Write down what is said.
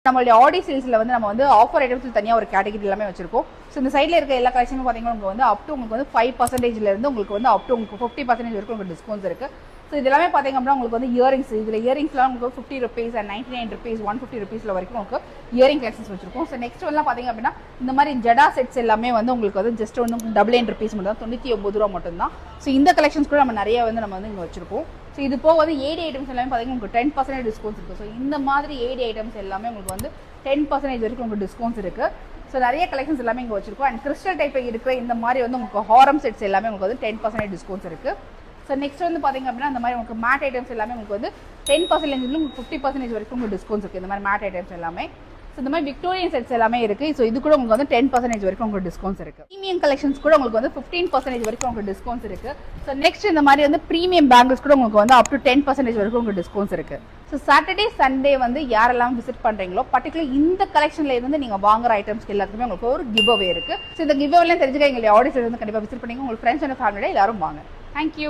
நம்மளுடைய ஆடி சேல்ஸ்ல வந்து நம்ம வந்து ஆஃபர் ஐட்டம்ஸ் தனியாக ஒரு கேட்டகரி எல்லாமே வச்சிருக்கோம். ஸோ இந்த சைடில் இருக்க எல்லா கலெக்ஷனும் பார்த்தீங்கன்னா உங்களுக்கு வந்து அப் டு உங்களுக்கு வந்து 5% இருந்து உங்களுக்கு வந்து அப் டு உங்களுக்கு 50% வரைக்கும் உங்களுக்கு டிஸ்கவுண்ட்ஸ் இருக்கு. ஸோ இது எல்லாமே பார்த்தீங்க அப்படின்னா உங்களுக்கு வந்து இயரிங்ஸ், இதில் இயரிங்ஸ்லாம் உங்களுக்கு 50 rupees and 99 rupees 150 rupees வரைக்கும் உங்களுக்கு இயரிங் கலெக்ஷன்ஸ் வச்சிருக்கோம். ஸோ நெக்ஸ்ட் வந்து பார்த்தீங்க அப்படின்னா இந்த மாதிரி ஜடா செட்ஸ் எல்லாமே வந்து உங்களுக்கு வந்து ஜஸ்ட் வந்து 99 rupees மட்டும் தான், 99 ரூபா மட்டும் தான். ஸோ இந்த கலெக்ஷன்ஸ் கூட நம்ம நிறைய வந்து நம்ம வந்து இங்கே வச்சிருக்கோம். ஸோ இது போக வந்து ஏடி ஐட்டம்ஸ் எல்லாமே பார்த்தீங்கன்னா உங்களுக்கு 10% டிஸ்கவுண்ட்ஸ் இருக்குது. ஸோ இந்த மாதிரி ஏடி ஐட்டம்ஸ் எல்லாமே உங்களுக்கு வந்து 10% வரைக்கும் உங்களுக்கு டிஸ்கவுண்ட்ஸ் இருக்குது. ஸோ நிறைய கலெக்ஷன்ஸ் எல்லாமே இங்கே வச்சிருக்கோம். அண்ட் கிறிஸ்டல் டைப்பில் இருக்கிற இந்த மாதிரி வந்து உங்களுக்கு ஹாரம் செட்ஸ் எல்லாமே உங்களுக்கு வந்து 10% டிஸ்கவுண்ட்ஸ் இருக்குது. ஸோ நெக்ஸ்ட் வந்து பார்த்தீங்க அப்படின்னா இந்த மாதிரி உங்களுக்கு மேட் ஐட்டம்ஸ் எல்லாமே உங்களுக்கு வந்து 10% உங்களுக்கு 50% வரைக்கும் உங்களுக்கு டிஸ்கவுண்ட்ஸ் இருக்குது. இந்த மாதிரி மேட் ஐட்டம்ஸ் எல்லாமே. ஸோ இந்த மாதிரி விக்டோரியன் செட்ஸ் எல்லாமே இருக்குது. ஸோ இது கூட உங்களுக்கு வந்து 10% வரைக்கும் உங்களுக்கு டிஸ்கவுண்ட்ஸ் இருக்குது. ப்ரீமியம் கலெக்ஷன்ஸ் கூட உங்களுக்கு வந்து 15% வரைக்கும் உங்களுக்கு டிஸ்கவுண்ட்ஸ் இருக்குது. ஸோ நெக்ஸ்ட் இந்த மாதிரி வந்து ப்ரீமியம் பேங்கிள்ஸ் கூட உங்களுக்கு வந்து அப் டு 10% வரைக்கும் உங்களுக்கு டிஸ்கவுண்ட்ஸ் இருக்குது. ஸோ சாட்டர்டே சண்டே வந்து யாரெல்லாம் விசிட் பண்ணுறீங்களோ பர்டிகுலர் இந்த கலெக்ஷனில் இருந்து நீங்கள் வாங்குற ஐட்டம்ஸ்க்கு எல்லாத்துக்குமே உங்களுக்கு ஒரு கிவ் அவே இருக்குது. ஸோ இந்த கிவ் அவேலாம் தெரிஞ்சுக்க எங்களுடைய ஆடியன்ஸ் வந்து கண்டிப்பாக விசிட் பண்ணிங்க. உங்கள் ஃப்ரெண்ட்ஸ் அண்ட் ஃபேமிலியோட எல்லாரும் வாங்க. தேங்க்யூ.